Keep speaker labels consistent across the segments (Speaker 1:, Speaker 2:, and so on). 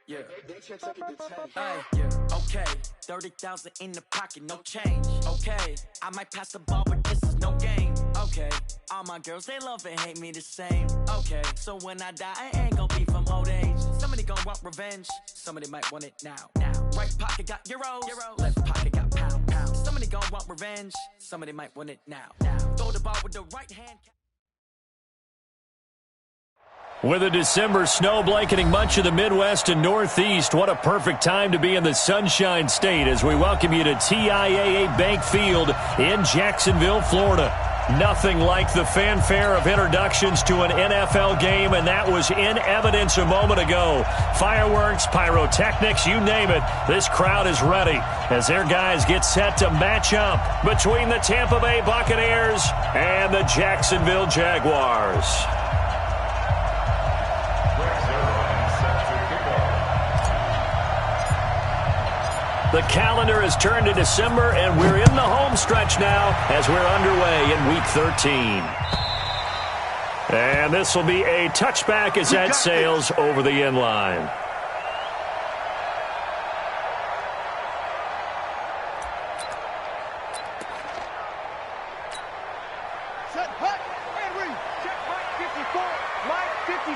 Speaker 1: Yeah. Yeah. Okay. 30,000 in the pocket, no change. Okay. I might pass the ball, but this is no game. Okay. All my girls, they love and hate me the same. Okay. So when I die, I ain't gonna be from old age. Somebody gonna want revenge. Somebody might want it now. Right pocket got euros. Left pocket got pound. Somebody gonna want revenge. Somebody might want it now. Throw the ball with the right hand.
Speaker 2: With a December snow blanketing much of the Midwest and Northeast, what a perfect time to be in the Sunshine State as we welcome you to TIAA Bank Field in Jacksonville, Florida. Nothing like the fanfare of introductions to an NFL game, and that was in evidence a moment ago. Fireworks, pyrotechnics, you name it. This crowd is ready as their guys get set to match up between the Tampa Bay Buccaneers and the Jacksonville Jaguars. The calendar has turned to December, and we're in the home stretch now as we're underway in Week 13. And this will be a touchback as that sails over the end line.
Speaker 3: Set, hut, and read. Check, Mike 54. Mike 54.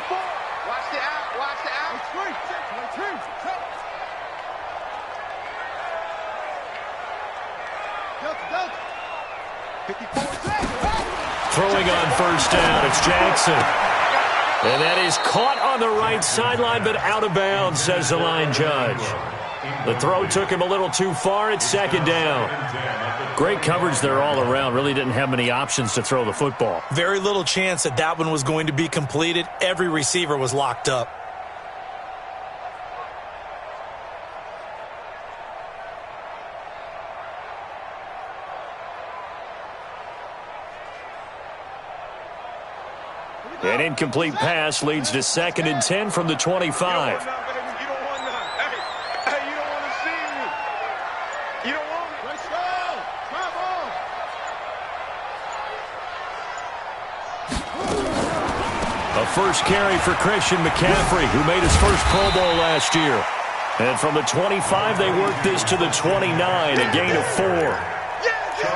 Speaker 3: Watch the out, watch the out. It's free. Check, 22. Check.
Speaker 2: Throwing on first down, it's Jackson. And that is caught on the right sideline, but out of bounds, says the line judge. The throw took him a little too far. It's second down. Great coverage there all around. Really didn't have many options to throw the football.
Speaker 4: Very little chance that that one was going to be completed. Every receiver was locked up.
Speaker 2: An incomplete pass leads to 2nd and 10 from the 25. A first carry for Christian McCaffrey, who made his first Pro Bowl last year. And from the 25, they worked this to the 29, a gain of 4.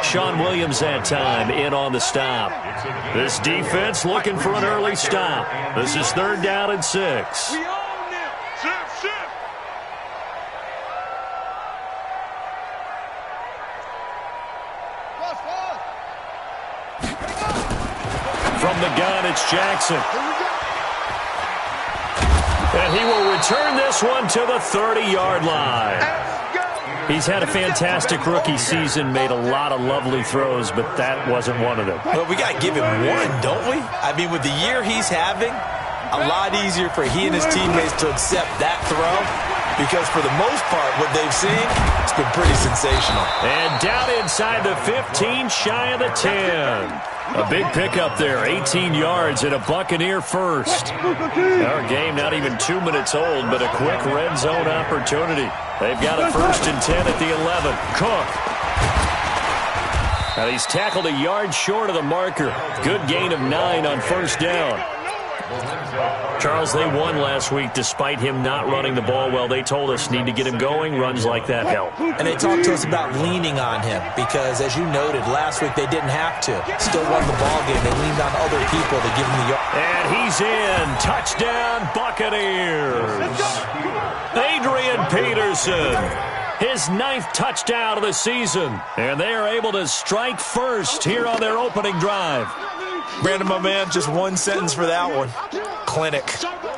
Speaker 2: Sean Williams that time in on the stop. This defense looking for an early stop. This is 3rd down and 6. From the gun, it's Jackson. And he will return this one to the 30-yard line. He's had a fantastic rookie season, made a lot of lovely throws, but that wasn't one of them.
Speaker 4: Well, we got to give him one, don't we? I mean, with the year he's having, a lot easier for he and his teammates to accept that throw because for the most part, what they've seen, it's been pretty sensational.
Speaker 2: And down inside the 15, shy of the 10. A big pickup there, 18 yards and a Buccaneer first. Our game not even 2 minutes old, but a quick red zone opportunity. They've got a 1st and 10 at the 11. Cook. Now he's tackled a yard short of the marker. Good gain of 9 on first down. Charles, they won last week despite him not running the ball well. They told us need to get him going. Runs like that help.
Speaker 4: And they talked to us about leaning on him because, as you noted, last week they didn't have to. Still won the ball game. They leaned on other people to give him the yard.
Speaker 2: And he's in. Touchdown, Buccaneers. Adrian Peterson. His 9th touchdown of the season. And they are able to strike first here on their opening drive.
Speaker 4: Brandon, my man, just one sentence for that one. Clinic.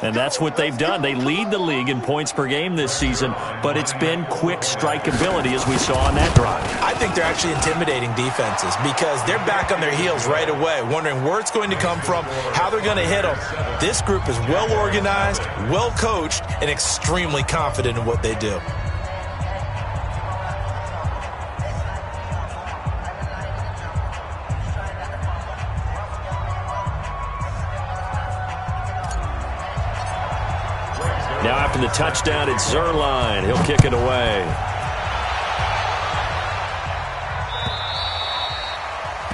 Speaker 2: And that's what they've done. They lead the league in points per game this season, but it's been quick strikeability as we saw on that drive.
Speaker 4: I think they're actually intimidating defenses because they're back on their heels right away, wondering where it's going to come from, how they're going to hit them. This group is well organized, well coached, and extremely confident in what they do.
Speaker 2: Now after the touchdown, it's Zerline. He'll kick it away.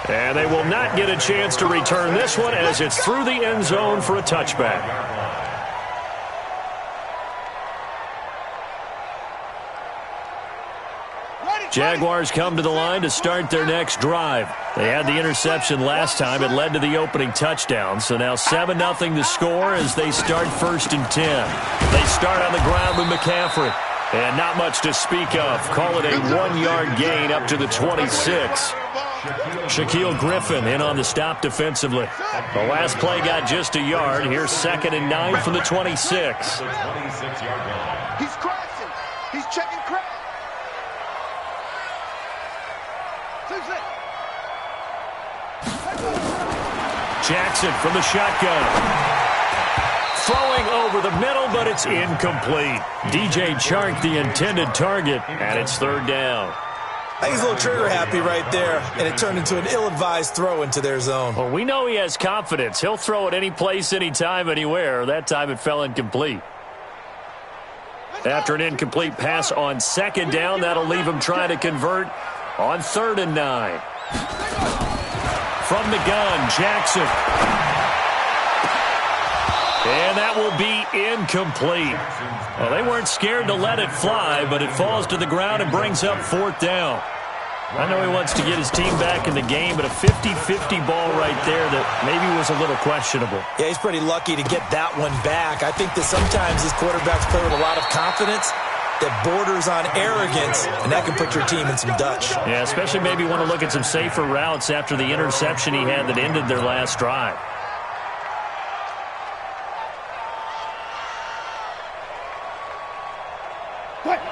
Speaker 2: And they will not get a chance to return this one as it's through the end zone for a touchback. Jaguars come to the line to start their next drive. They had the interception last time. It led to the opening touchdown. So now 7-0 to score as they start 1st and 10. They start on the ground with McCaffrey. And not much to speak of. Call it a 1-yard gain up to the 26. Shaquille Griffin in on the stop defensively. The last play got just a yard. Here's 2nd and 9 from the 26.
Speaker 3: He's crashing. He's checking crash.
Speaker 2: Jackson from the shotgun. Throwing over the middle, but it's incomplete. DJ Chark, the intended target, and it's 3rd down.
Speaker 4: I think he's a little trigger happy right there, and it turned into an ill-advised throw into their zone.
Speaker 2: Well, we know he has confidence. He'll throw it any place, anytime, anywhere. That time it fell incomplete. After an incomplete pass on 2nd down, that'll leave him trying to convert on 3rd and 9. From the gun, Jackson. And that will be incomplete. Well, they weren't scared to let it fly, but it falls to the ground and brings up 4th down. I know he wants to get his team back in the game, but a 50-50 ball right there that maybe was a little questionable.
Speaker 4: Yeah, he's pretty lucky to get that one back. I think that sometimes these quarterbacks play with a lot of confidence that borders on arrogance, and that can put your team in some Dutch.
Speaker 2: Yeah, especially maybe want to look at some safer routes after the interception he had that ended their last drive.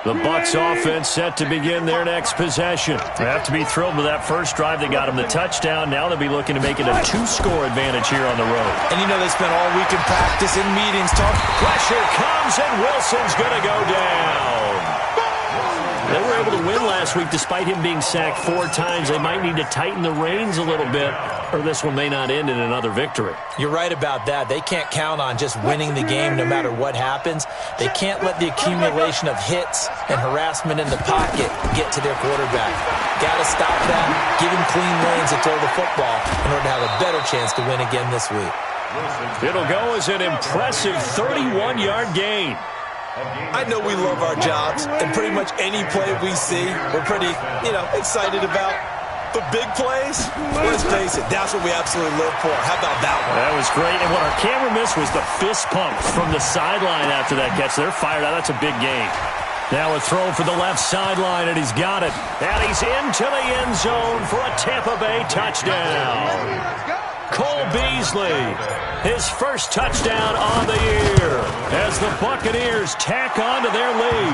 Speaker 2: The Bucs offense set to begin their next possession. They have to be thrilled with that first drive that got them the touchdown. Now they'll be looking to make it a 2-score advantage here on the road.
Speaker 4: And you know they spent all week in practice, in meetings, talking.
Speaker 2: Pressure comes, and Wilson's going to go down. They were able to win last week despite him being sacked 4 times. They might need to tighten the reins a little bit, or this one may not end in another victory.
Speaker 4: You're right about that. They can't count on just winning the game no matter what happens. They can't let the accumulation of hits and harassment in the pocket get to their quarterback. Got to stop that, give him clean lanes to throw the football in order to have a better chance to win again this week.
Speaker 2: It'll go as an impressive 31-yard gain.
Speaker 4: I know we love our jobs, and pretty much any play we see, we're pretty, excited about. But big plays, let's face it, that's what we absolutely live for. How about that one?
Speaker 2: That was great, and what our camera missed was the fist pump from the sideline after that catch. They're fired out. That's a big gain. Now a throw for the left sideline, and he's got it. And he's into the end zone for a Tampa Bay touchdown. Cole Beasley, his first touchdown on the year as the Buccaneers tack on to their lead.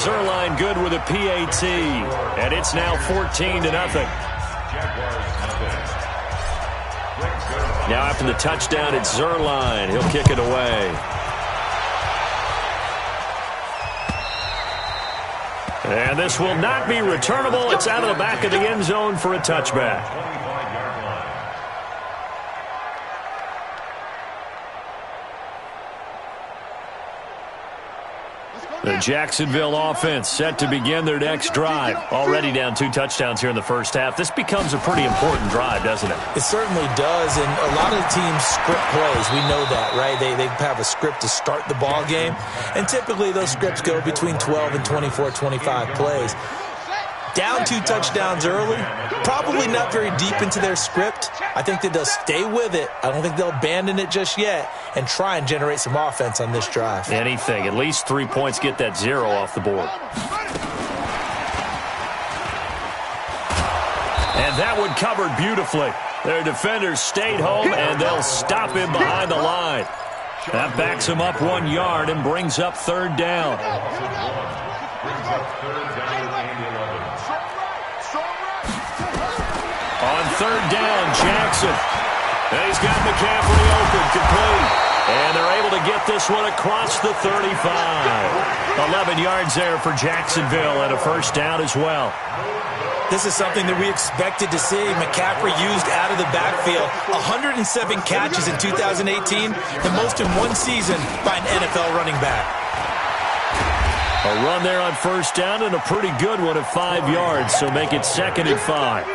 Speaker 2: Zerline good with a PAT, and it's now 14-0. Now after the touchdown, it's Zerline. He'll kick it away. And this will not be returnable. It's out of the back of the end zone for a touchback. The Jacksonville offense set to begin their next drive. Already down 2 touchdowns here in the first half. This becomes a pretty important drive, doesn't it?
Speaker 4: It certainly does, and a lot of the teams script plays. We know that, right? They have a script to start the ball game, and typically those scripts go between 12 and 24, 25 plays. Down 2 touchdowns early, probably not very deep into their script. I think that they'll stay with it. I don't think they'll abandon it just yet and try and generate some offense on this drive.
Speaker 2: Anything. At least 3 points, get that 0 off the board. And that one covered beautifully. Their defenders stayed home, and they'll stop him behind the line. That backs him up 1 yard and brings up 3rd down. On 3rd down, Jackson. And he's got McCaffrey open, complete. And they're able to get this one across the 35. 11 yards there for Jacksonville and a first down as well.
Speaker 4: This is something that we expected to see. McCaffrey used out of the backfield. 107 catches in 2018, the most in one season by an NFL running back.
Speaker 2: A run there on first down and a pretty good one at 5 yards, so make it 2nd and 5.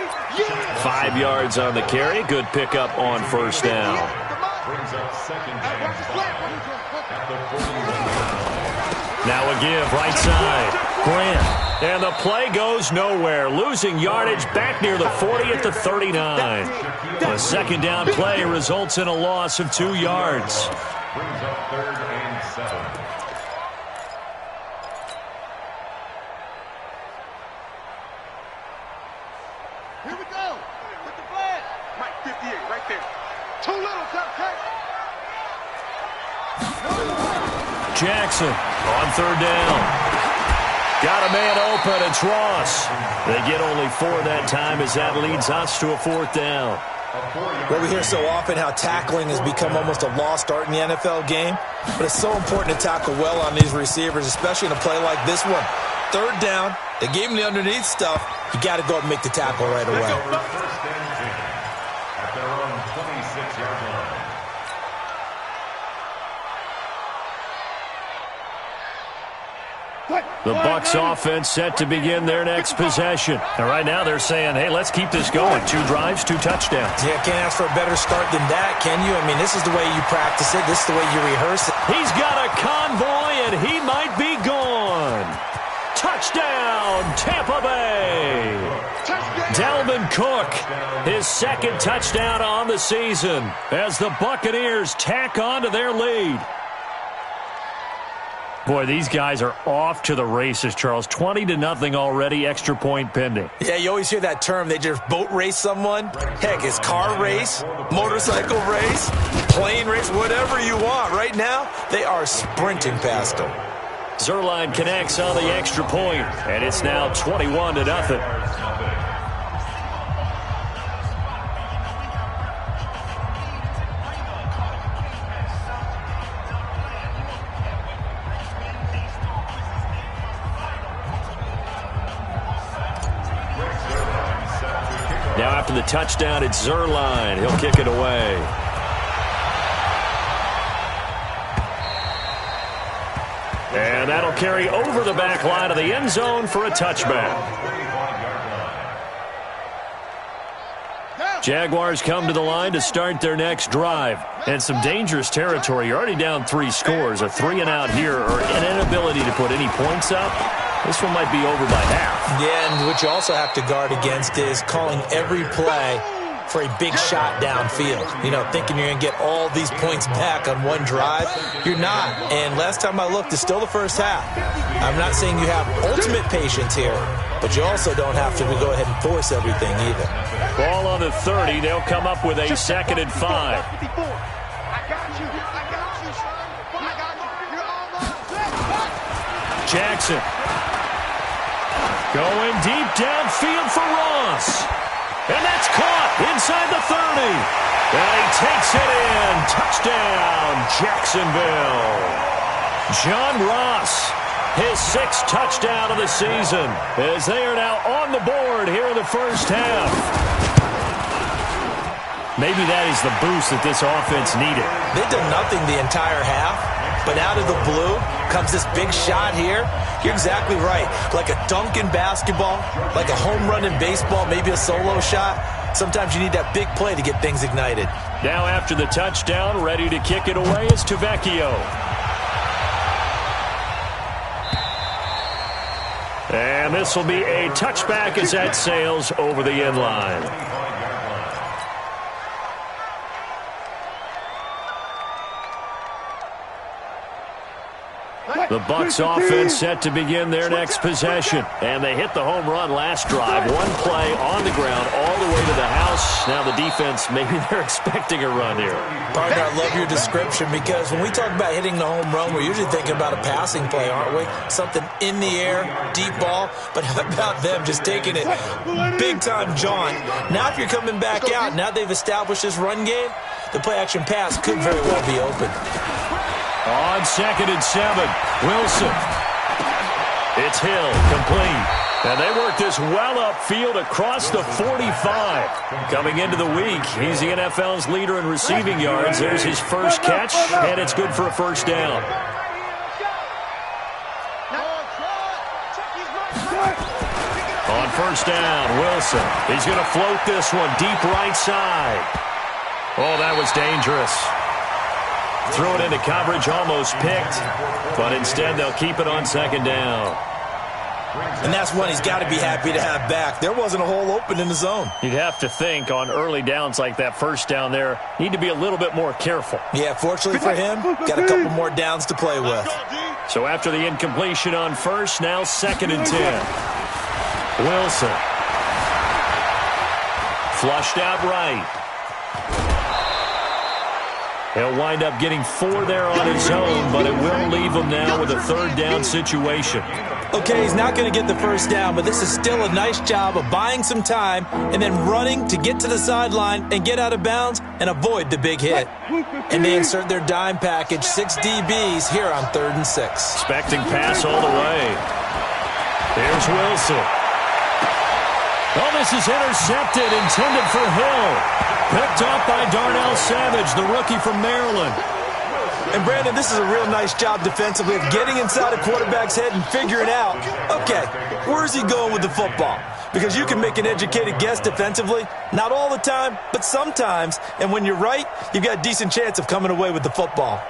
Speaker 2: 5 yards on the carry. Good pickup on first down. Now a give, right side. Grant. And the play goes nowhere. Losing yardage back near the 40 at the 39. A second down play results in a loss of 2 yards.
Speaker 5: Brings up 3rd and 7.
Speaker 3: Here we go. With the flag. Mike 58 right there. Too little, cupcake.
Speaker 2: Jackson on 3rd down. Got a man open. It's Ross. They get only 4 that time as that leads us to a 4th down.
Speaker 4: Well, we hear so often how tackling has become almost a lost art in the NFL game, but it's so important to tackle well on these receivers, especially in a play like this one. 3rd down, they gave him the underneath stuff. You got to go up and make the tackle right away.
Speaker 5: First and 10 at their own 26-yard line.
Speaker 2: The Bucs offense set to begin their next possession. And right now they're saying, hey, let's keep this going. 2 drives, 2 touchdowns.
Speaker 4: Yeah, can't ask for a better start than that, can you? I mean, this is the way you practice it. This is the way you rehearse it.
Speaker 2: He's got a convoy, and he might be gone. Touchdown, Tampa Bay. Dalvin Cook, his 2nd touchdown on the season as the Buccaneers tack on to their lead. Boy, these guys are off to the races, Charles. 20-0 already, extra point pending.
Speaker 4: Yeah, you always hear that term. They just boat race someone. Heck, it's car race, motorcycle race, plane race, whatever you want. Right now, they are sprinting past them.
Speaker 2: Zerline connects on the extra point, and it's now 21-0. Now after the touchdown, it's Zerline. He'll kick it away. And that'll carry over the back line of the end zone for a touchback. Jaguars come to the line to start their next drive. And some dangerous territory. You're already down 3 scores. A 3-and-out here or an inability to put any points up. This one might be over by half.
Speaker 4: Yeah, and what you also have to guard against is calling every play for a big shot downfield. You know, thinking you're going to get all these points back on one drive. You're not. And last time I looked, it's still the first half. I'm not saying you have ultimate patience here, but you also don't have to go ahead and force everything either.
Speaker 2: Ball on the 30. They'll come up with a 2nd and 5. Jackson. Going deep downfield for Ross. And that's caught inside the 30. And he takes it in. Touchdown, Jacksonville. John Ross, his 6th touchdown of the season, as they are now on the board here in the first half. Maybe that is the boost that this offense needed.
Speaker 4: They've done nothing the entire half, but out of the blue comes this big shot here. You're exactly right. Like a dunk in basketball, like a home run in baseball, maybe a solo shot. Sometimes you need that big play to get things ignited.
Speaker 2: Now after the touchdown, ready to kick it away is Tavecchio. And this will be a touchback as that sails over the end line. The Bucs offense set to begin their next possession. And they hit the home run last drive. One play on the ground all the way to the house. Now the defense, maybe they're expecting a run here.
Speaker 4: Partner, I love your description because when we talk about hitting the home run, we're usually thinking about a passing play, aren't we? Something in the air, deep ball. But how about them just taking it big-time jaunt? Now if you're coming back out, now they've established this run game, the play-action pass could very well be open.
Speaker 2: On 2nd and 7, Wilson. It's Hill, complete. And they work this well upfield across the 45. Coming into the week, he's the NFL's leader in receiving yards. There's his first catch, and it's good for a first down. On first down, Wilson. He's going to float this one deep right side. Oh, that was dangerous. Threw it into coverage, almost picked, but instead they'll keep it on 2nd down.
Speaker 4: And that's one he's got to be happy to have back. There wasn't a hole open in the zone.
Speaker 2: You'd have to think on early downs like that first down there, need to be a little bit more careful.
Speaker 4: Yeah, fortunately for him, got a couple more downs to play with.
Speaker 2: So after the incompletion on first, now 2nd and 10. Wilson. Flushed out right. He'll wind up getting 4 there on his own, but it will leave him now with a 3rd down situation.
Speaker 4: Okay, he's not going to get the first down, but this is still a nice job of buying some time and then running to get to the sideline and get out of bounds and avoid the big hit. And they insert their dime package, 6 DBs here on 3rd and 6.
Speaker 2: Expecting pass all the way. There's Wilson. Oh, this is intercepted, intended for Hill. Picked off by Darnell Savage, the rookie from Maryland.
Speaker 4: And, Brandon, this is a real nice job defensively of getting inside a quarterback's head and figuring out, okay, where's he going with the football? Because you can make an educated guess defensively, not all the time, but sometimes. And when you're right, you've got a decent chance of coming away with the football.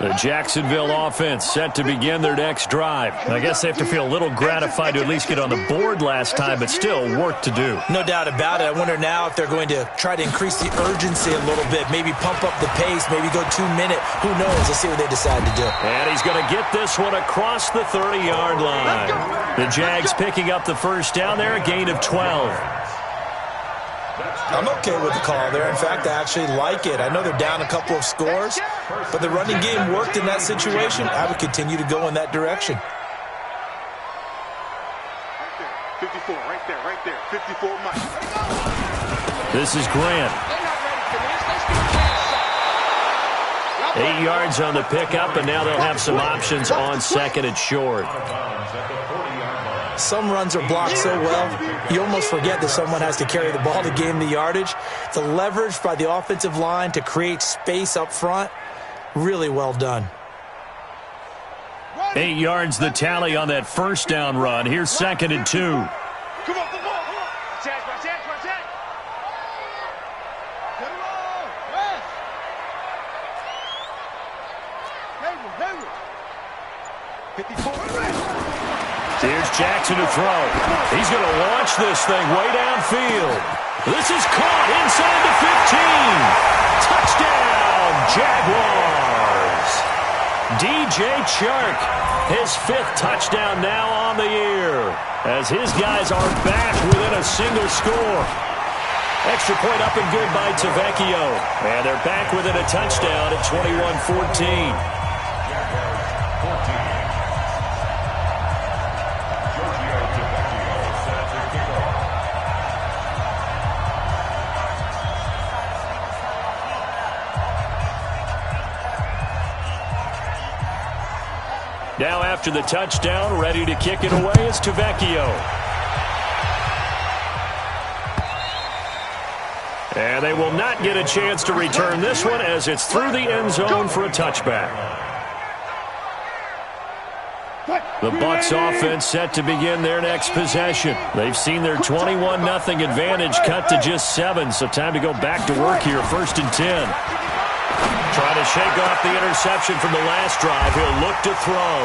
Speaker 2: The Jacksonville offense set to begin their next drive. I guess they have to feel a little gratified to at least get on the board last time, but still work to do.
Speaker 4: No doubt about it. I wonder now if they're going to try to increase the urgency a little bit, maybe pump up the pace, maybe go 2-minute. Who knows? Let's see what they decide to do.
Speaker 2: And he's going to get this one across the 30-yard line. The Jags picking up the first down there, a gain of 12.
Speaker 4: I'm okay with the call there. In fact, I actually like it. I know they're down a couple of scores, but the running game worked in that situation. I would continue to go in that direction.
Speaker 3: 54, right there. 54, Mike.
Speaker 2: This is Grant. 8 yards on the pickup, and now they'll have some options on 2nd and short.
Speaker 4: Some runs are blocked so well, you almost forget that someone has to carry the ball to gain the yardage. The leverage by the offensive line to create space up front, really well done.
Speaker 2: 8 yards the tally on that first down run. Here's 2nd and 2.
Speaker 3: Come on. Check. Get it on. West. Hayward. 54.
Speaker 2: Here's Jackson to throw. He's going to launch this thing way downfield. This is caught inside the 15. Touchdown, Jaguars. DJ Chark, his 5th touchdown now on the year, as his guys are back within a single score. Extra point up and good by Tavecchio. And they're back within a touchdown at 21-14. Now after the touchdown, ready to kick it away is Tavecchio. And they will not get a chance to return this one as it's through the end zone for a touchback. The Bucs offense set to begin their next possession. They've seen their 21-0 advantage cut to just 7, so time to go back to work here, 1st and 10. Trying to shake off the interception from the last drive. He'll look to throw.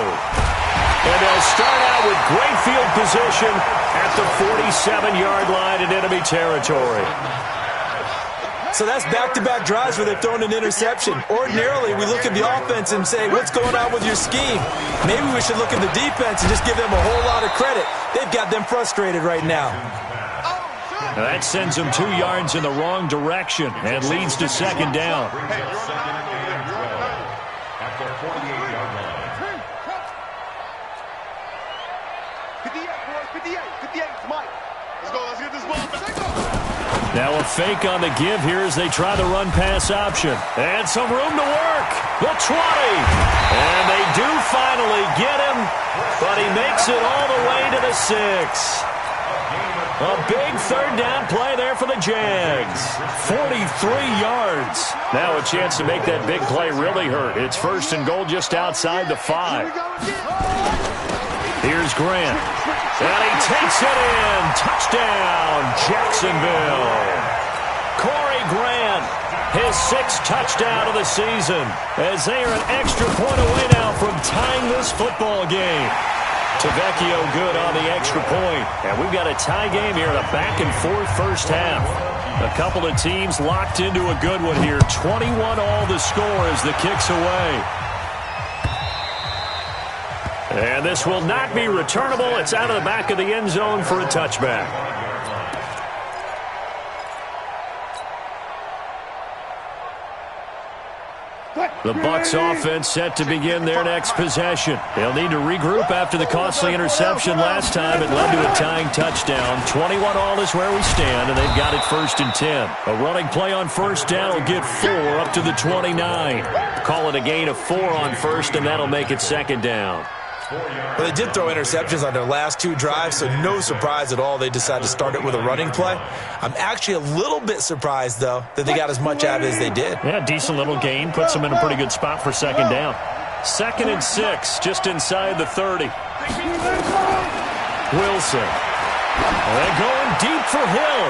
Speaker 2: And they'll start out with great field position at the 47-yard line in enemy territory.
Speaker 4: So that's back-to-back drives where they've thrown an interception. Ordinarily, we look at the offense and say, what's going on with your scheme? Maybe we should look at the defense and just give them a whole lot of credit. They've got them frustrated right now.
Speaker 2: Now that sends them 2 yards in the wrong direction and leads to 2nd down.
Speaker 5: At the 48-yard line.
Speaker 3: 58, Mike. Let's get this ball back.
Speaker 2: Now a fake on the give here as they try the run-pass option. And some room to work. The 20. And they do finally get him, but he makes it all the way to the 6. A big 3rd down play there for the Jags. 43 yards. Now a chance to make that big play really hurt. It's 1st and goal just outside the 5. Here's Grant. And he takes it in. Touchdown, Jacksonville. Corey Grant, his 6th touchdown of the season, as they are an extra point away now from tying this football game. Tavecchio good on the extra point. And we've got a tie game here in a back-and-forth first half. A couple of teams locked into a good one here. 21 all the score as the kick's away. And this will not be returnable. It's out of the back of the end zone for a touchback. The Bucs offense set to begin their next possession. They'll need to regroup after the costly interception last time. It led to a tying touchdown. 21 all is where we stand, and they've got it 1st and 10. A running play on first down will get 4 up to the 29. Call it a gain of 4 on first, and that'll make it 2nd down.
Speaker 4: Well, they did throw interceptions on their last 2 drives, so no surprise at all they decided to start it with a running play. I'm actually a little bit surprised, though, that they got as much out of it as they did.
Speaker 2: Yeah, decent little gain. Puts them in a pretty good spot for 2nd down. 2nd and 6, just inside the 30. Wilson. They're going deep for Hill.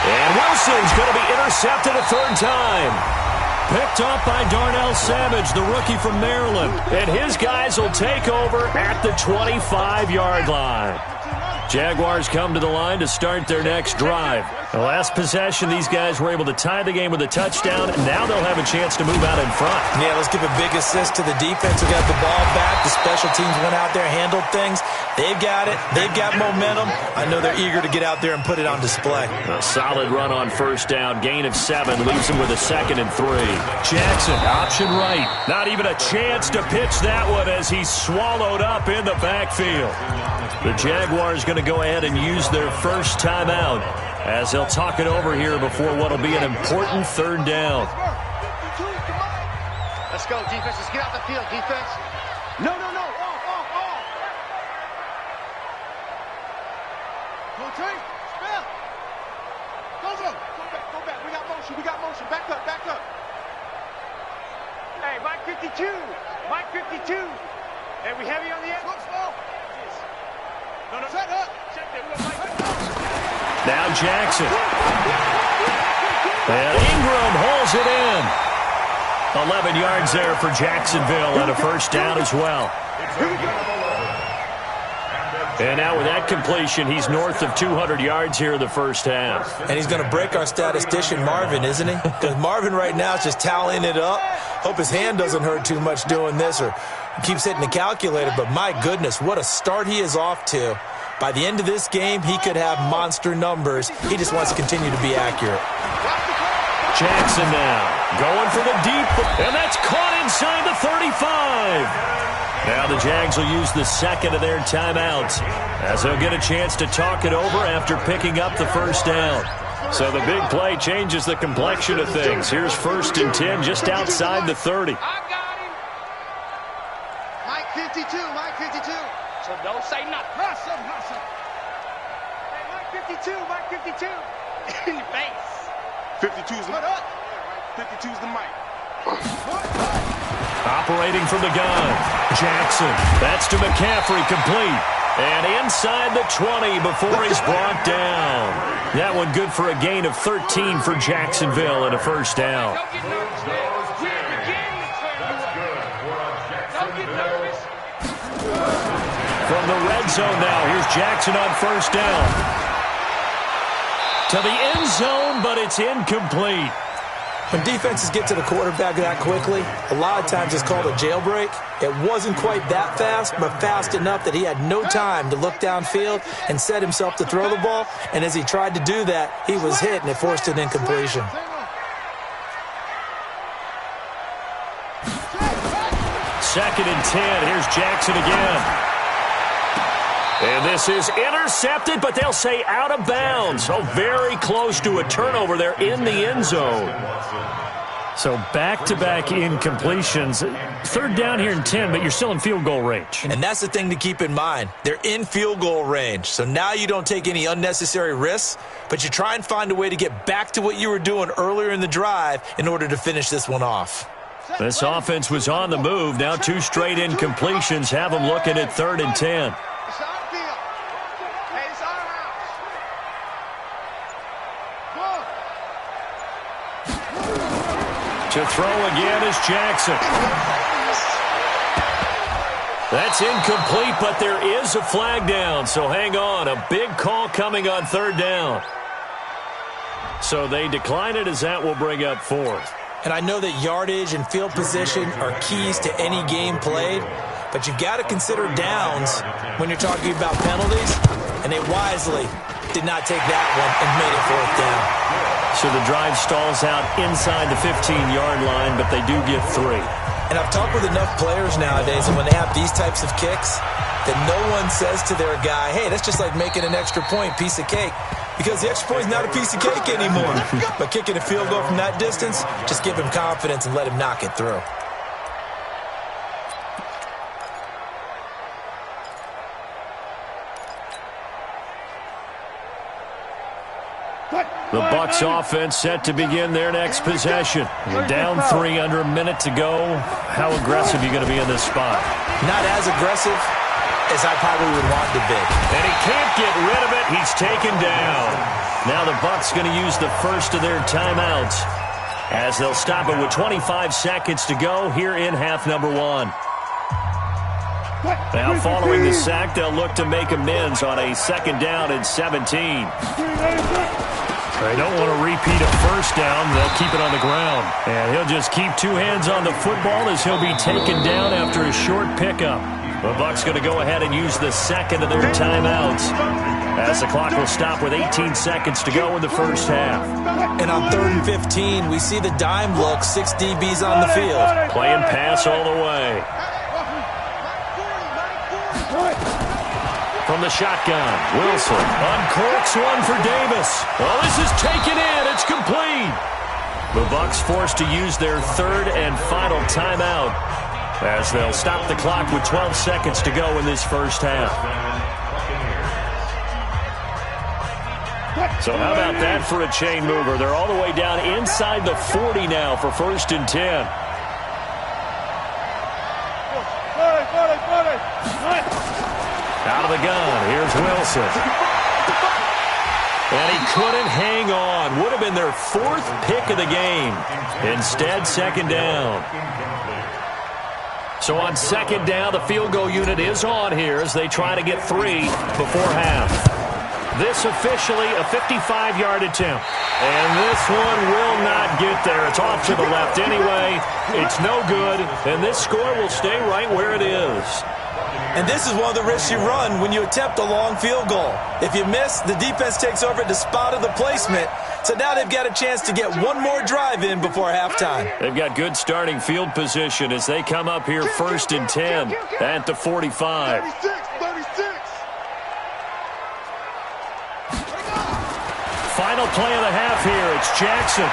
Speaker 2: And Wilson's going to be intercepted a 3rd time. Picked up by Darnell Savage, the rookie from Maryland. And his guys will take over at the 25-yard line. Jaguars come to the line to start their next drive. The last possession, these guys were able to tie the game with a touchdown, and now they'll have a chance to move out in front.
Speaker 4: Yeah, let's give a big assist to the defense who got the ball back. The special teams went out there, handled things. They've got it. They've got momentum. I know they're eager to get out there and put it on display.
Speaker 2: A solid run on first down. Gain of 7 leaves them with a 2nd and 3. Jackson, option right. Not even a chance to pitch that one as he's swallowed up in the backfield. The Jaguars going to go ahead and use their first timeout as they'll talk it over here before what will be an important 3rd down.
Speaker 3: Let's go, defense. Let's get out the field, defense. No. Off. Go, Trey. Spell. Go back. We got motion. Back up. Hey, Mike 52. Hey, we heavy on the edge. Slow. No. Set up.
Speaker 2: Now Jackson. And Ingram holds it in. 11 yards there for Jacksonville and a 1st down as well. And now with that completion, he's north of 200 yards here in the first half.
Speaker 4: And he's going to break our statistician, Marvin, isn't he? Because Marvin right now is just tallying it up. Hope his hand doesn't hurt too much doing this or keeps hitting the calculator. But my goodness, what a start he is off to. By the end of this game, he could have monster numbers. He just wants to continue to be accurate.
Speaker 2: Jackson now going for the deep, and that's caught inside the 35. Now the Jags will use the 2nd of their timeouts as they'll get a chance to talk it over after picking up the 1st down. So the big play changes the complexion of things. Here's 1st and 10 just outside the 30.
Speaker 3: I got him. Mike 52. So don't say nothing. Hustle. Hey, Mike 52. In your face. 52's the 52's the mic.
Speaker 2: Operating from the gun. Jackson. That's to McCaffrey, complete. And inside the 20 before he's brought down. That one good for a gain of 13 for Jacksonville and a 1st down.
Speaker 3: Don't get nervous, man. We're at the beginning. Don't get nervous.
Speaker 2: From the red zone now, here's Jackson on 1st down. To the end zone, but it's incomplete.
Speaker 4: When defenses get to the quarterback that quickly, a lot of times it's called a jailbreak. It wasn't quite that fast, but fast enough that he had no time to look downfield and set himself to throw the ball. And as he tried to do that, he was hit, and it forced an incompletion.
Speaker 2: Second and 10. Here's Jackson again. And this is intercepted, but they'll say out of bounds. So very close to a turnover there in the end zone. So back-to-back incompletions. 3rd down here in 10, but you're still in field goal range.
Speaker 4: And that's the thing to keep in mind. They're in field goal range. So now you don't take any unnecessary risks, but you try and find a way to get back to what you were doing earlier in the drive in order to finish this one off.
Speaker 2: This offense was on the move. Now 2 straight incompletions have them looking at 3rd and 10.
Speaker 3: It's our field. Hey, it's our house.
Speaker 2: To throw again is Jackson. That's incomplete, but there is a flag down, so hang on. A big call coming on third down. So they decline it as that will bring up fourth.
Speaker 4: And I know that yardage and field position are keys to any game played, but you've got to consider downs when you're talking about penalties, and they wisely did not take that one and made it fourth down.
Speaker 2: So the drive stalls out inside the 15-yard line, but they do get 3.
Speaker 4: And I've talked with enough players nowadays, and when they have these types of kicks, that no one says to their guy, hey, that's just like making an extra point, piece of cake. Because the extra point is not a piece of cake anymore. But kicking a field goal from that distance, just give him confidence and let him knock it through.
Speaker 2: The Bucs offense set to begin their next possession. You're down 3 under a minute to go. How aggressive are you going to be in this spot?
Speaker 4: Not as aggressive as I probably would want to be.
Speaker 2: And he can't get rid of it. He's taken down. Now the Bucs going to use the first of their timeouts as they'll stop it with 25 seconds to go here in half number 1. Now following the sack, they'll look to make amends on a 2nd down and 17. They don't want to repeat a first down. They'll keep it on the ground. And he'll just keep 2 hands on the football as he'll be taken down after a short pickup. The Bucs going to go ahead and use the second of their timeouts as the clock will stop with 18 seconds to go in the first half.
Speaker 4: And on 3rd and 15, we see the dime look, 6 DBs on the field.
Speaker 2: Playing pass all the way. From the shotgun, Wilson uncorks one for Davis. Oh, this is taken in. It's complete. The Bucs forced to use their 3rd and final timeout as they'll stop the clock with 12 seconds to go in this first half. So how about that for a chain mover? They're all the way down inside the 40 now for 1st and 10. Out of the gun, here's Wilson. And he couldn't hang on. Would have been their 4th pick of the game. Instead, 2nd down. So on 2nd down, the field goal unit is on here as they try to get 3 before half. This officially a 55-yard attempt. And this one will not get there. It's off to the left anyway. It's no good. And this score will stay right where it is.
Speaker 4: And this is one of the risks you run when you attempt a long field goal. If you miss, the defense takes over at the spot of the placement. So now they've got a chance to get one more drive in before halftime.
Speaker 2: They've got good starting field position as they come up here 1st and 10 at the 45.
Speaker 3: 36.
Speaker 2: Final play of the half here. It's Jackson.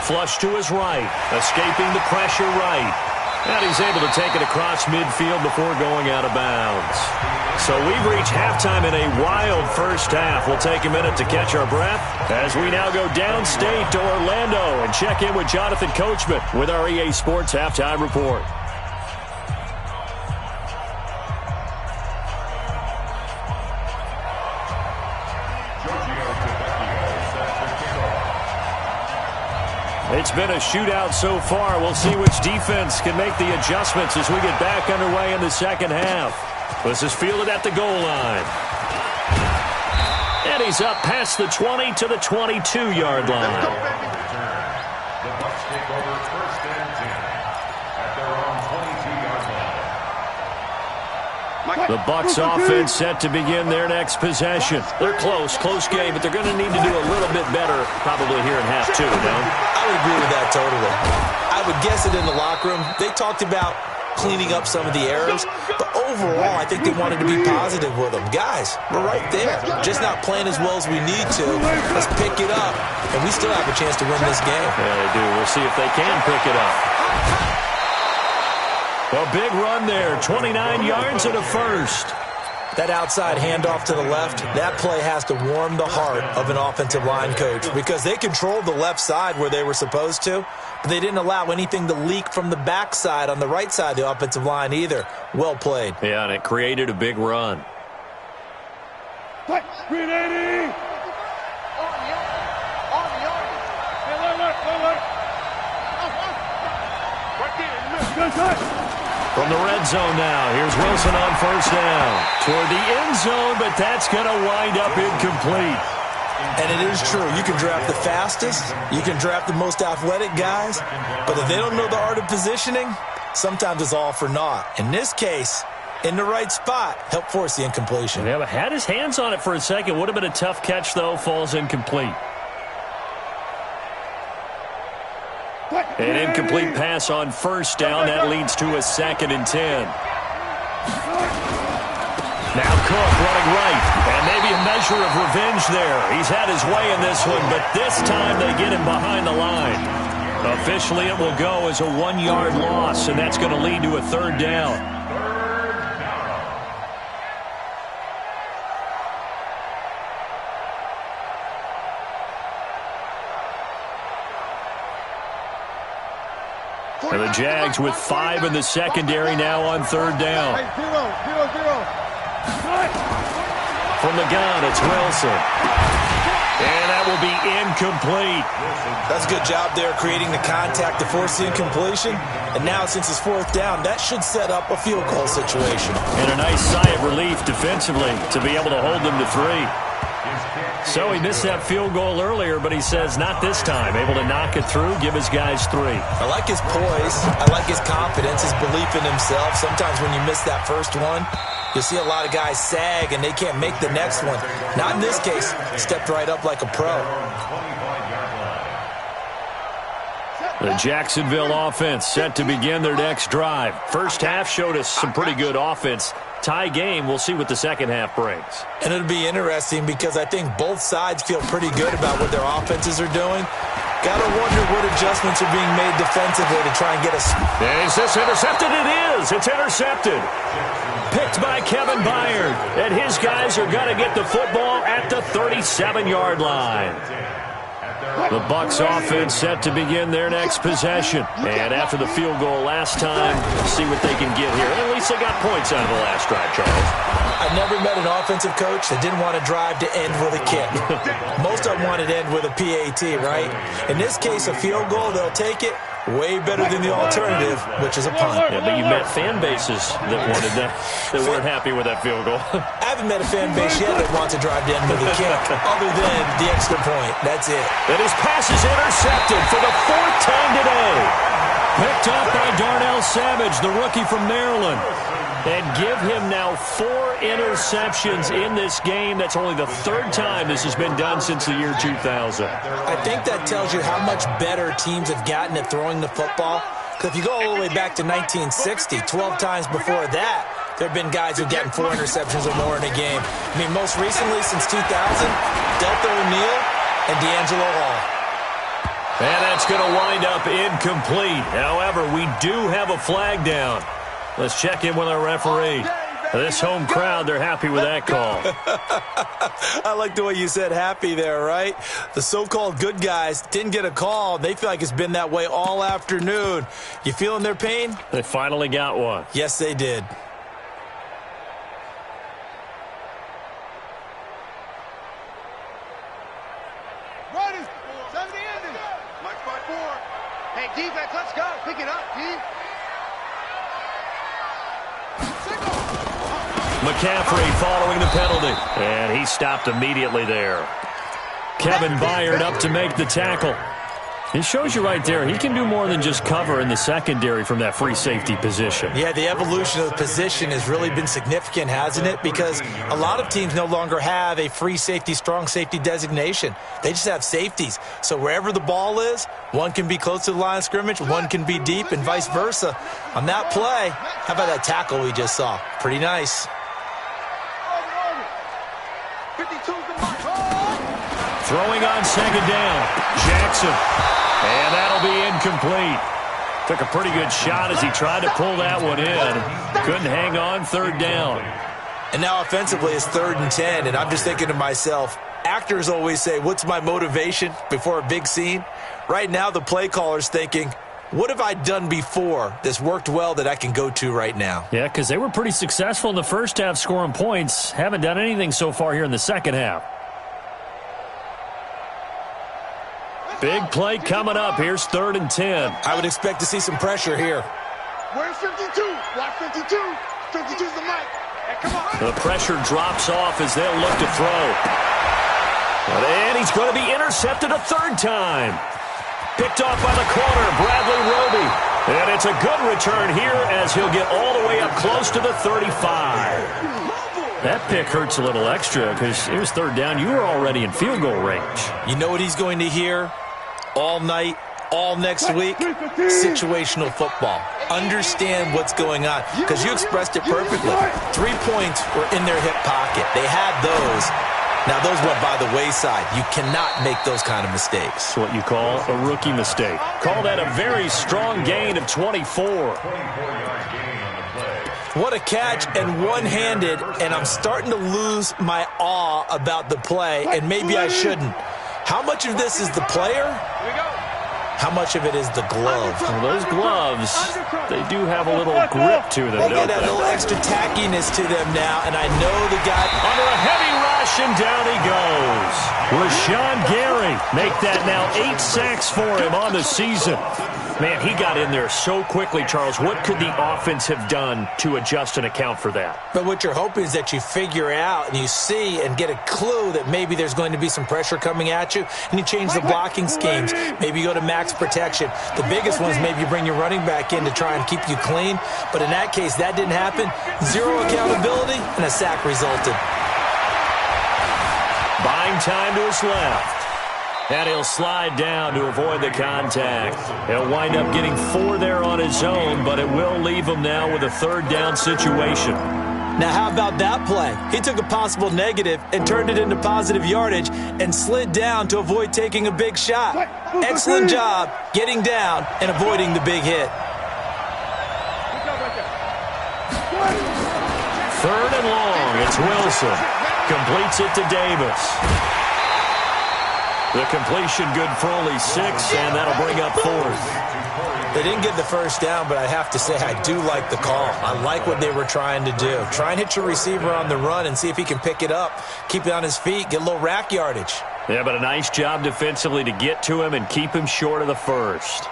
Speaker 2: Flush to his right. Escaping the pressure right. And he's able to take it across midfield before going out of bounds. So we've reached halftime in a wild first half. We'll take a minute to catch our breath as we now go downstate to Orlando and check in with Jonathan Coachman with our EA Sports Halftime Report. It's been a shootout so far. We'll see which defense can make the adjustments as we get back underway in the second half. This is fielded at the goal line. And he's up past the 20 to the 22-yard line.
Speaker 5: The Bucs take over 1st and 10 at their own 22-yard line.
Speaker 2: The Bucs offense set to begin their next possession. They're close game, but they're going to need to do a little bit better probably here in half 2, no?
Speaker 4: I would agree with that totally. I would guess it in the locker room. They talked about cleaning up some of the errors, but overall, I think they wanted to be positive with them. Guys, we're right there. Just not playing as well as we need to. Let's pick it up, and we still have a chance to win this game.
Speaker 2: Yeah, they do. We'll see if they can pick it up. A big run there, 29 yards and a first.
Speaker 4: That outside handoff to the left, that play has to warm the heart of an offensive line coach because they controlled the left side where they were supposed to, but they didn't allow anything to leak from the backside on the right side of the offensive line either. Well played.
Speaker 2: Yeah, and it created a big run.
Speaker 3: Green 80.
Speaker 2: From the red zone now, here's Wilson on first down. Toward the end zone, but that's going to wind up incomplete.
Speaker 4: And it is true. You can draft the fastest. You can draft the most athletic guys. But if they don't know the art of positioning, sometimes it's all for naught. In this case, in the right spot, help force the incompletion.
Speaker 2: Yeah, but had his hands on it for a second. Would have been a tough catch, though. Falls incomplete. An incomplete pass on first down. That leads to a 2nd and 10. Now Cook running right. And maybe a measure of revenge there. He's had his way in this one, but this time they get him behind the line. Officially, it will go as a 1-yard loss, and that's going to lead to a 3rd down. And the Jags with 5 in the secondary now on 3rd down.
Speaker 3: Hey, 0-0-0.
Speaker 2: From the gun, it's Wilson. And that will be incomplete.
Speaker 4: That's a good job there creating the contact to force the incompletion. And now since it's 4th down, that should set up a field goal situation.
Speaker 2: And a nice sigh of relief defensively to be able to hold them to 3. So he missed that field goal earlier, but he says not this time. Able to knock it through, give his guys 3.
Speaker 4: I like his poise. I like his confidence, his belief in himself. Sometimes when you miss that first one, you'll see a lot of guys sag and they can't make the next one. Not in this case. Stepped right up like a pro.
Speaker 2: The Jacksonville offense set to begin their next drive. First half showed us some pretty good offense. Tie game. We'll see what the second half brings.
Speaker 4: And it'll be interesting because I think both sides feel pretty good about what their offenses are doing. Got to wonder what adjustments are being made defensively to try and get us.
Speaker 2: Is this intercepted? It is. It's intercepted. Picked by Kevin Byard. And his guys are going to get the football at the 37-yard line. The Bucs offense set to begin their next possession. And after the field goal last time, see what they can get here. At least they got points out of the last drive, Charles.
Speaker 4: I've never met an offensive coach that didn't want to drive to end with a kick. Most of them wanted to end with a PAT, right? In this case, a field goal, they'll take it. Way better than the alternative, which is a punt.
Speaker 2: Yeah, but you met fan bases that wanted that, that weren't happy with that field goal.
Speaker 4: I haven't met a fan base yet that wants to drive to end with a kick, other than the extra point. That's it.
Speaker 2: And his pass is intercepted for the 4th time today. Picked up by Darnell Savage, the rookie from Maryland. And give him now 4 interceptions in this game. That's only the 3rd time this has been done since the year 2000.
Speaker 4: I think that tells you how much better teams have gotten at throwing the football. Because if you go all the way back to 1960, 12 times before that, there have been guys who've gotten 4 interceptions or more in a game. I mean, most recently since 2000, Delta O'Neal and D'Angelo Hall.
Speaker 2: And that's going to wind up incomplete. However, we do have a flag down. Let's check in with our referee. This home crowd, they're happy with that call.
Speaker 4: I like the way you said happy there, right? The so-called good guys didn't get a call. They feel like it's been that way all afternoon. You feeling their pain?
Speaker 2: They finally got one.
Speaker 4: Yes, they did.
Speaker 3: Ready. 70 ended. Mike 5-4. Hey, defense, let's go. Pick it up, D.
Speaker 2: McCaffrey following the penalty. And he stopped immediately there. Kevin Byard up to make the tackle. It shows you right there, he can do more than just cover in the secondary from that free safety position.
Speaker 4: Yeah, the evolution of the position has really been significant, hasn't it? Because a lot of teams no longer have a free safety, strong safety designation. They just have safeties. So wherever the ball is, one can be close to the line of scrimmage, one can be deep, and vice versa. On that play, how about that tackle we just saw? Pretty nice.
Speaker 2: Throwing on second down, Jackson. And that'll be incomplete. Took a pretty good shot as he tried to pull that one in. Couldn't hang on, 3rd down.
Speaker 4: And now offensively it's 3rd and 10, and I'm just thinking to myself, actors always say, what's my motivation before a big scene? Right now the play caller's thinking, what have I done before that's worked well that I can go to right now?
Speaker 2: Yeah, because they were pretty successful in the first half scoring points. Haven't done anything so far here in the second half. Big play coming up. Here's 3rd and 10.
Speaker 4: I would expect to see some pressure here.
Speaker 3: Where's 52? Watch 52. 52's the mic. Hey, come on.
Speaker 2: The pressure drops off as they'll look to throw. And he's going to be intercepted a third time. Picked off by the corner, Bradley Roby. And it's a good return here as he'll get all the way up close to the 35. That pick hurts a little extra because it was third down. You were already in field goal range.
Speaker 4: You know what he's going to hear all night, all next week? Situational football. Understand what's going on because you expressed it perfectly. 3 points were in their hip pocket. They had those. Now, those went by the wayside. You cannot make those kind of mistakes.
Speaker 2: It's what you call a rookie mistake. Call that a very strong gain of 24.
Speaker 4: What a catch and one-handed, and I'm starting to lose my awe about the play, and maybe I shouldn't. How much of this is the player? How much of it is the glove?
Speaker 2: Well, those gloves, they do have a little grip to them,
Speaker 4: They
Speaker 2: don't
Speaker 4: get a
Speaker 2: they?
Speaker 4: little extra tackiness to them now, and I know the guy...
Speaker 2: Under a heavy rush, and down he goes. Rashawn Gary make that now 8 sacks for him on the season. Man, he got in there so quickly, Charles. What could the offense have done to adjust and account for that?
Speaker 4: But what you're hoping is that you figure out and you see and get a clue that maybe there's going to be some pressure coming at you, and you change the blocking schemes. Maybe you go to max protection. The biggest one is maybe you bring your running back in to try and keep you clean. But in that case, that didn't happen. Zero accountability, and a sack resulted.
Speaker 2: Buying time to his left. And he'll slide down to avoid the contact. He'll wind up getting 4 there on his own, but it will leave him now with a third down situation.
Speaker 4: Now, how about that play? He took a possible negative and turned it into positive yardage and slid down to avoid taking a big shot. Excellent job getting down and avoiding the big hit.
Speaker 2: Third and long. It's Wilson. Completes it to Davis. The completion good for only 6, and that'll bring up 4th.
Speaker 4: They didn't get the first down, but I have to say I do like the call. I like what they were trying to do. Try and hit your receiver on the run and see if he can pick it up, keep it on his feet, get a little rack yardage.
Speaker 2: Yeah, but a nice job defensively to get to him and keep him short of the first.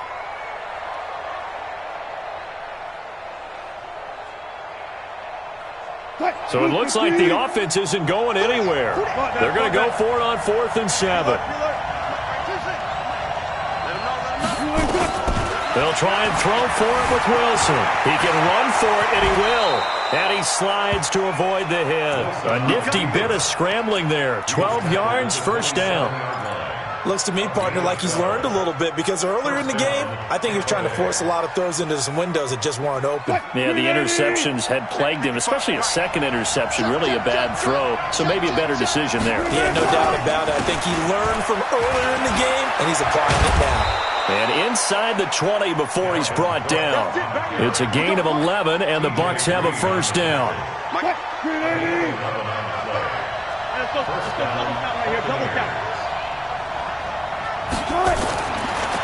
Speaker 2: So it looks like the offense isn't going anywhere. They're going to go for it on 4th and 7. They'll try and throw for it with Wilson. He can run for it, and he will. And he slides to avoid the hit. A nifty bit of scrambling there. 12 yards, first down.
Speaker 4: Looks to me, partner, like he's learned a little bit because earlier in the game, I think he was trying to force a lot of throws into some windows that just weren't open.
Speaker 2: Yeah, the interceptions had plagued him, especially a second interception, really a bad throw. So maybe a better decision there.
Speaker 4: Yeah, no doubt about it. I think he learned from earlier in the game, and he's applying it now.
Speaker 2: And inside the 20 before he's brought down. It's a gain of 11, and the Bucs have a first down.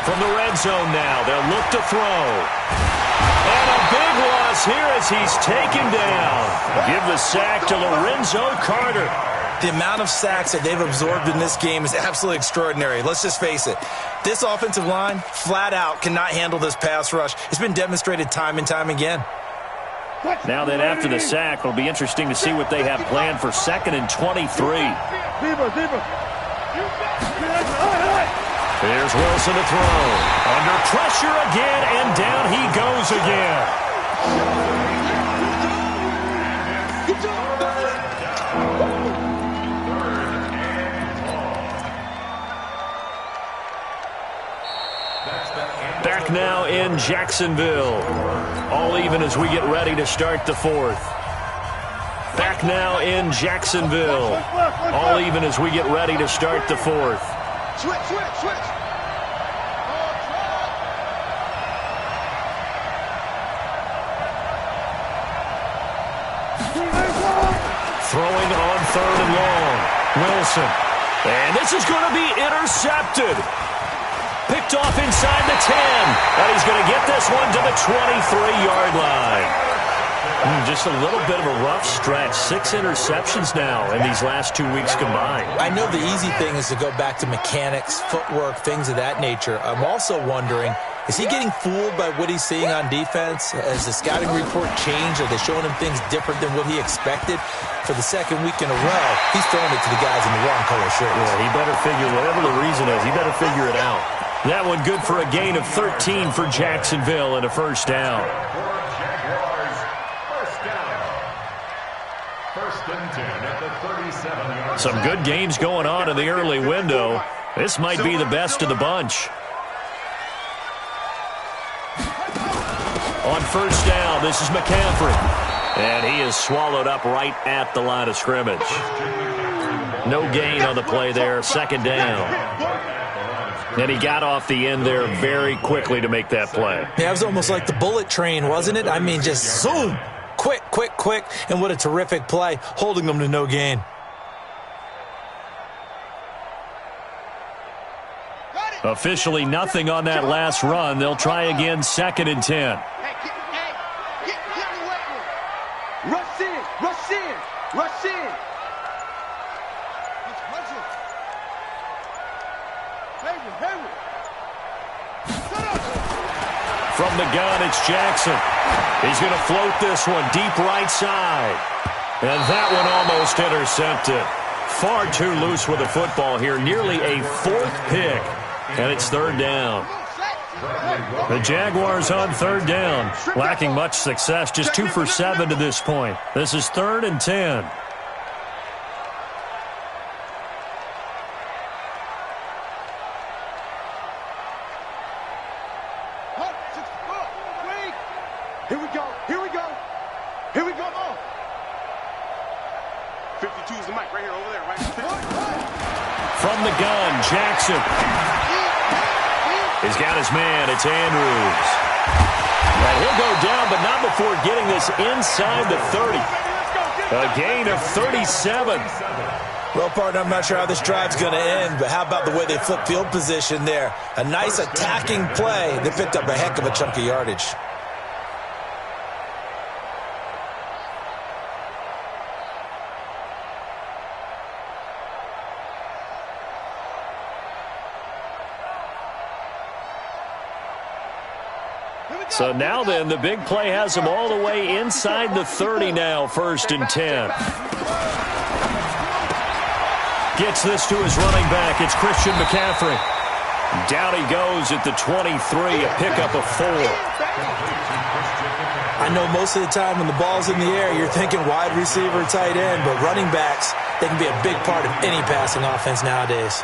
Speaker 2: From the red zone now, they'll look to throw. And a big loss here as he's taken down. Give the sack to Lorenzo Carter.
Speaker 4: The amount of sacks that they've absorbed in this game is absolutely extraordinary. Let's just face it. This offensive line, flat out, cannot handle this pass rush. It's been demonstrated time and time again.
Speaker 2: Now then, after the sack, it'll be interesting to see what they have planned for 2nd and 23. Here's Wilson to throw. Under pressure again, and down he goes again. Back now in Jacksonville. All even as we get ready to start the 4th. Back now in Jacksonville. All even as we get ready to start the 4th.
Speaker 3: Switch.
Speaker 2: Throwing on 3rd and long. Wilson. And this is going to be intercepted. Picked off inside the 10. And he's going to get this one to the 23-yard line. Just a little bit of a rough stretch. 6 interceptions now in these last 2 weeks combined.
Speaker 4: I know the easy thing is to go back to mechanics, footwork, things of that nature. I'm also wondering, is he getting fooled by what he's seeing on defense? Has the scouting report changed? Are they showing him things different than what he expected? For the second week in a row, he's throwing it to the guys in the wrong color shirts.
Speaker 2: Yeah, he better figure, whatever the reason is, he better figure it out. That one good for a gain of 13 for Jacksonville and a first down. Some good games going on in the early window. This might be the best of the bunch. On first down, this is McCaffrey. And he is swallowed up right at the line of scrimmage. No gain on the play there, second down. And he got off the end there very quickly to make that play.
Speaker 4: Yeah, it was almost like the bullet train, wasn't it? I mean, just zoom. Quick, quick, quick. And what a terrific play, holding them to no gain.
Speaker 2: Officially nothing on that last run. They'll try again, 2nd and 10.
Speaker 3: Rush in, rush in, rush in.
Speaker 2: From the gun, it's Jackson. He's going to float this one deep right side. And that one almost intercepted. Far too loose with the football here. Nearly a 4th pick. And it's 3rd down. The Jaguars on 3rd down. Lacking much success. Just 2 for 7 to this point. This is 3rd and 10.
Speaker 3: Here we go, here we go, here we go. 52 is the mic right here, over there, right?
Speaker 2: From the gun, Jackson. He's got his man. It's Andrews. And he'll go down, but not before getting this inside the 30. A gain of 37.
Speaker 4: Well, partner, I'm not sure how this drive's going to end, but how about the way they flip field position there? A nice attacking play. They picked up a heck of a chunk of yardage.
Speaker 2: So now then, the big play has him all the way inside the 30 now, 1st and 10. Gets this to his running back. It's Christian McCaffrey. Down he goes at the 23, a pickup of 4.
Speaker 4: I know most of the time when the ball's in the air, you're thinking wide receiver, tight end, but running backs, they can be a big part of any passing offense nowadays.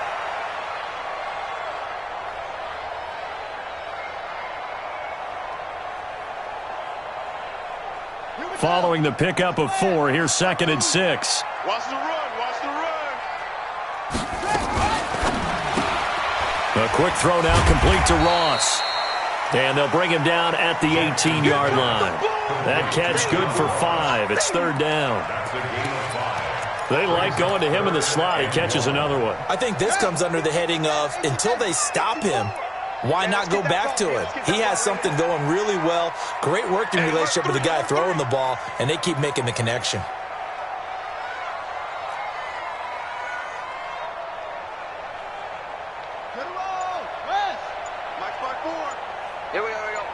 Speaker 2: Following the pickup of 4, here's 2nd and 6.
Speaker 3: Watch the run, watch the run.
Speaker 2: A quick throw now complete to Ross. And they'll bring him down at the 18-yard line. That catch good for 5. It's 3rd down. They like going to him in the slot. He catches another one.
Speaker 4: I think this comes under the heading of, until they stop him, why not go back to it? He has something going really well. Great working relationship with the guy throwing the ball, and they keep making the connection.
Speaker 3: Get him on, West. Mike 5-4. Here we go, here we go.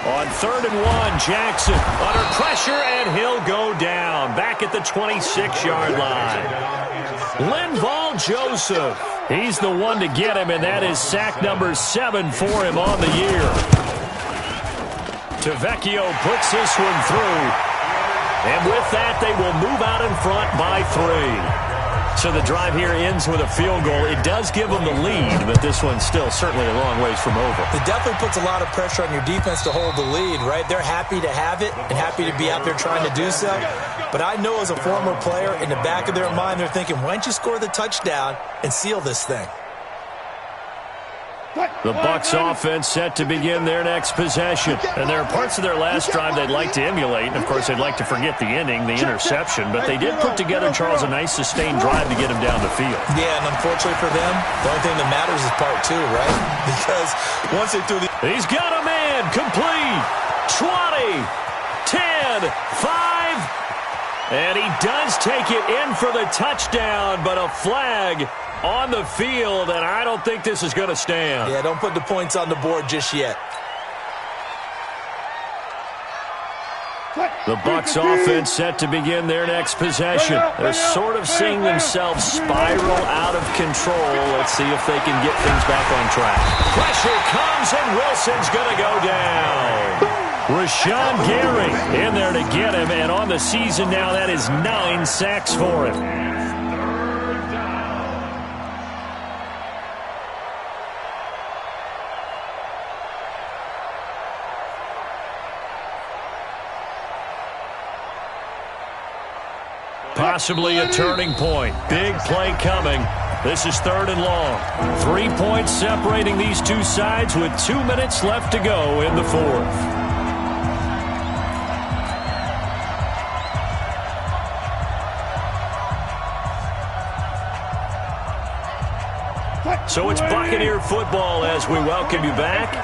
Speaker 2: On 3rd and 1, Jackson under pressure, and he'll go down. Back at the 26-yard line. Linval Joseph. He's the one to get him, and that is sack number 7 for him on the year. Tavecchio puts this one through. And with that, they will move out in front by 3. So the drive here ends with a field goal. It does give them the lead, but this one's still certainly a long ways from over.
Speaker 4: It definitely puts a lot of pressure on your defense to hold the lead, right? They're happy to have it and happy to be out there trying to do so. But I know as a former player, in the back of their mind, they're thinking, why don't you score the touchdown and seal this thing?
Speaker 2: The Bucs offense set to begin their next possession. And there are parts of their last drive they'd like to emulate. And, of course, they'd like to forget the inning, the interception. But they did put together, Charles, a nice sustained drive to get him down the field.
Speaker 4: Yeah, and unfortunately for them, the only thing that matters is part two, right? Because once they threw the...
Speaker 2: He's got a man. Complete. 20. 10. 5. And he does take it in for the touchdown, but a flag on the field, and I don't think this is going to stand.
Speaker 4: Yeah, don't put the points on the board just yet.
Speaker 2: The Bucs offense set to begin their next possession. They're sort of seeing themselves spiral out of control. Let's see if they can get things back on track. Pressure comes, and Wilson's going to go down. Rashawn Gary in there to get him, and on the season now, that is 9 sacks for him. Possibly a turning point. Big play coming. This is 3rd and long. 3 points separating these two sides with 2 minutes left to go in the 4th. So it's Buccaneer football as we welcome you back.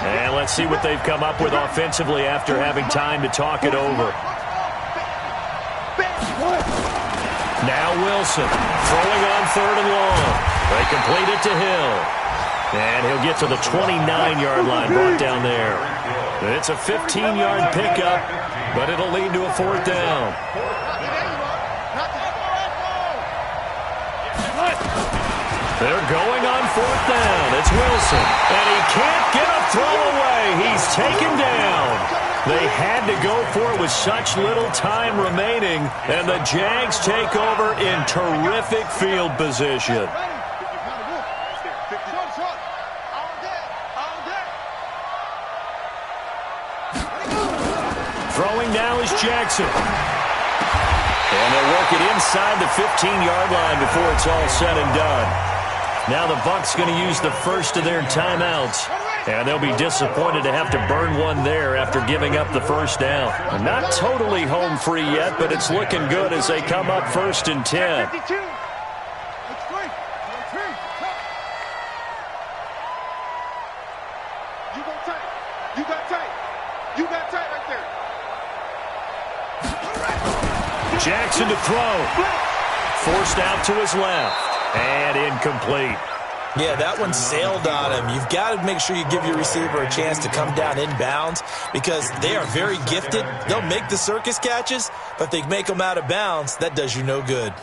Speaker 2: And let's see what they've come up with offensively after having time to talk it over. Now Wilson throwing on 3rd and long. They complete it to Hill. And he'll get to the 29-yard line, brought down there. It's a 15-yard pickup, but it'll lead to a 4th down. They're going on 4th down. It's Wilson. And he can't get a throw away. He's taken down. They had to go for it with such little time remaining, and the Jags take over in terrific field position. Throwing now is Jackson. And they'll work it inside the 15-yard line before it's all said and done. Now the Bucs going to use the first of their timeouts. And they'll be disappointed to have to burn one there after giving up the 1st down. Not totally home free yet, but it's looking good as they come up 1st and 10. Jackson to throw. Forced out to his left. And incomplete.
Speaker 4: Yeah, that one sailed on him. You've got to make sure you give your receiver a chance to come down inbounds because they are very gifted. They'll make the circus catches, but they make them out of bounds. That does you no good.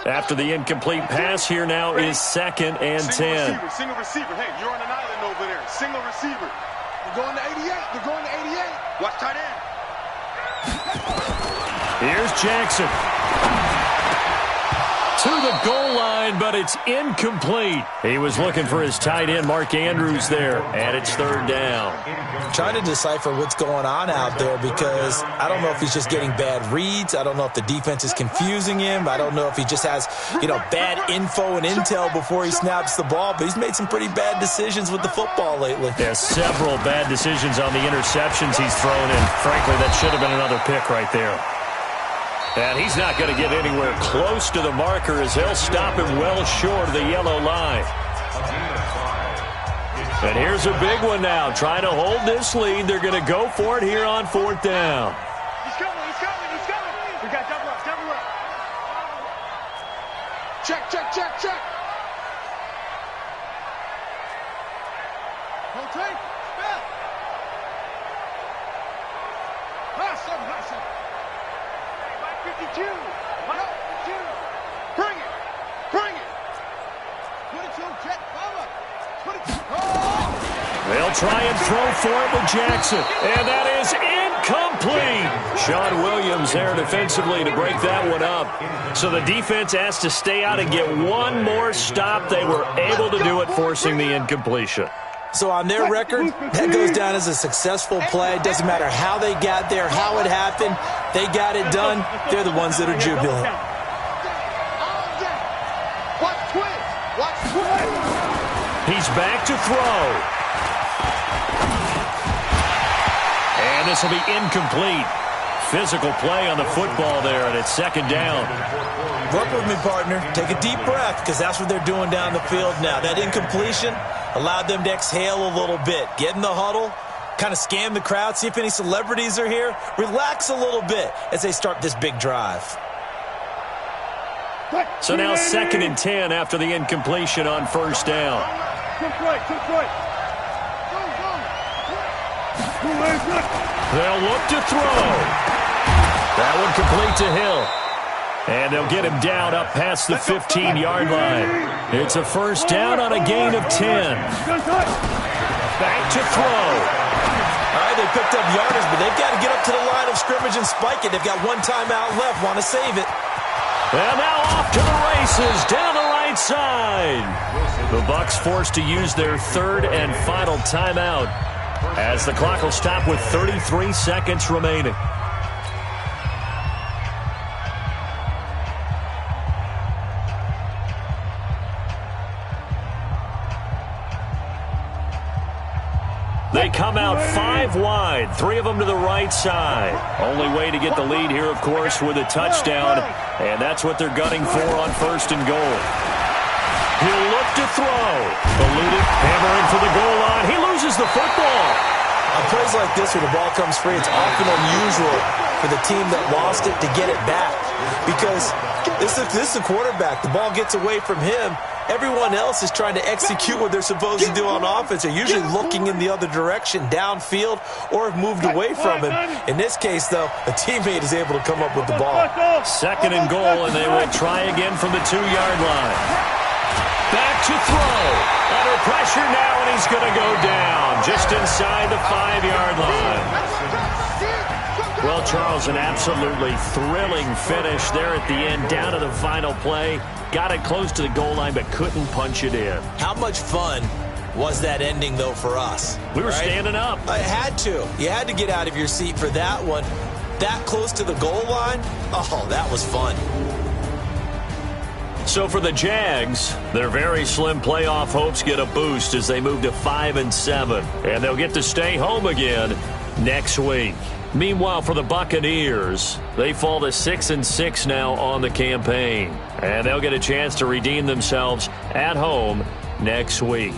Speaker 2: After the incomplete pass, here now is 2nd and 10.
Speaker 3: Single receiver. Hey, you're on an island over there. Single receiver. They're going to 88. They're going to 88. Watch tight end.
Speaker 2: Here's Jackson. To the goal line, but it's incomplete. He was looking for his tight end, Mark Andrews, there, and it's 3rd down.
Speaker 4: Trying to decipher what's going on out there because I don't know if he's just getting bad reads. I don't know if the defense is confusing him. I don't know if he just has, bad info and intel before he snaps the ball, but he's made some pretty bad decisions with the football lately.
Speaker 2: There's several bad decisions on the interceptions he's thrown, and frankly, that should have been another pick right there. And he's not going to get anywhere close to the marker as they'll stop him well short of the yellow line. And here's a big one now. Trying to hold this lead. They're going to go for it here on 4th down.
Speaker 3: He's coming. We got double up. Check. Hold tight. Spell. Pass him. 52. Bring it. Put it to him, Jet. Put it to him.
Speaker 2: They'll try and throw for it with Jackson. And that is incomplete. Sean Williams there defensively to break that one up. So the defense asked to stay out and get one more stop. They were able to do it, forcing the incompletion.
Speaker 4: So on their record, that goes down as a successful play. It doesn't matter how they got there, how it happened. They got it done. They're the ones that are jubilant.
Speaker 2: He's back to throw. And this will be incomplete. Physical play on the football there, and it's second down.
Speaker 4: Work with me, partner. Take a deep breath, because that's what they're doing down the field now. That incompletion allowed them to exhale a little bit. Get in the huddle, kind of scan the crowd, see if any celebrities are here. Relax a little bit as they start this big drive.
Speaker 2: So now 2nd and 10 after the incompletion on first down. They'll look to throw. That one complete to Hill. And they'll get him down up past the 15-yard line. It's a first down on a gain of 10. Back to throw.
Speaker 4: All right, they picked up yardage, but they've got to get up to the line of scrimmage and spike it. They've got one timeout left. Want to save it.
Speaker 2: And now off to the races down the right side. The Bucs forced to use their 3rd and final timeout as the clock will stop with 33 seconds remaining. They come out 5 wide, 3 of them to the right side. Only way to get the lead here, of course, with a touchdown, and that's what they're gunning for on 1st and goal. He'll look to throw. Eluded, hammering for the goal line. He loses the football.
Speaker 4: On plays like this where the ball comes free, it's often unusual for the team that lost it to get it back, because this is the quarterback. The ball gets away from him. Everyone else is trying to execute what they're supposed to do on offense. They're usually looking in the other direction, downfield, or have moved away from him. In this case, though, a teammate is able to come up with the ball.
Speaker 2: 2nd and goal, and they will try again from the 2-yard line. Back to throw. Under pressure now, and he's going to go down just inside the 5-yard line. Well, Charles, an absolutely thrilling finish there at the end, down to the final play. Got it close to the goal line, but couldn't punch it in.
Speaker 4: How much fun was that ending, though, for us?
Speaker 2: We were standing up.
Speaker 4: I had to. You had to get out of your seat for that one. That close to the goal line? Oh, that was fun.
Speaker 2: So for the Jags, their very slim playoff hopes get a boost as they move to 5-7. And they'll get to stay home again next week. Meanwhile, for the Buccaneers, they fall to 6-6 now on the campaign. And they'll get a chance to redeem themselves at home next week.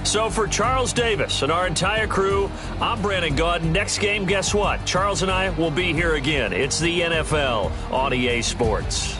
Speaker 2: So for Charles Davis and our entire crew, I'm Brandon Gaudin. Next game, guess what? Charles and I will be here again. It's the NFL on EA Sports.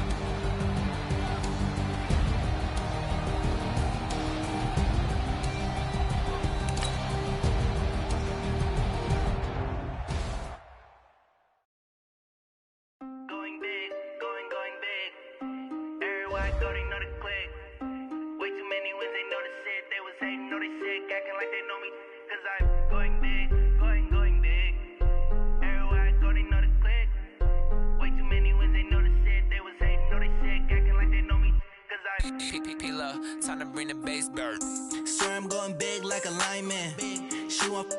Speaker 6: Time to bring the bass bird.
Speaker 7: Swear I'm going big like a lineman. She want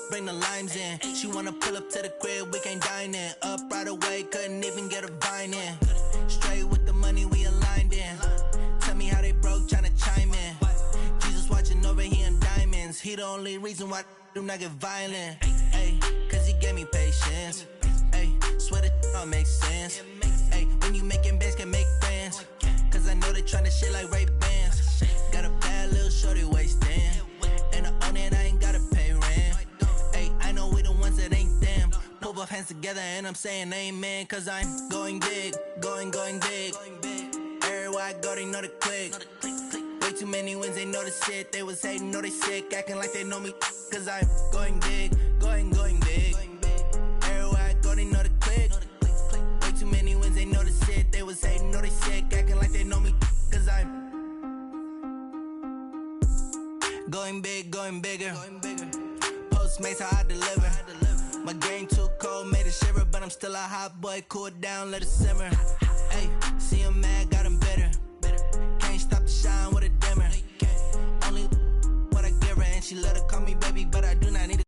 Speaker 7: bring the limes in. She wanna pull up to the crib, we can't dine in. Up right away, couldn't even get a vine in. Straight with the money we aligned in. Tell me how they broke, tryna chime in. Jesus watching over here in diamonds. He the only reason why do not get violent. Ay, cause he gave me patience. Ay, swear that don't make sense. Ay, when you making bands can make friends. Cause I know they tryna shit like Ray-Bans. Got a bad little shorty wasting. And I own it, I ain't gotta pay rent. Ay, I know we the ones that ain't them. Pull both hands together and I'm saying amen. Cause I'm going big, going big. Everywhere I go, they know the click. Way too many wins, they know the shit. They was hating, know they sick, acting like they know me. Cause I'm going big, going big. Everywhere I go, they know the click. Way too many wins, they know the shit. They was hating, know they sick, acting like they know me. Cause I'm going big, going bigger. Postmates how I deliver. My game too cold, made it shiver, but I'm still a hot boy. Cool it down, let it simmer. Hey, see him mad, got him bitter. Can't stop the shine with a dimmer. Only She love to call me baby, but I do not need to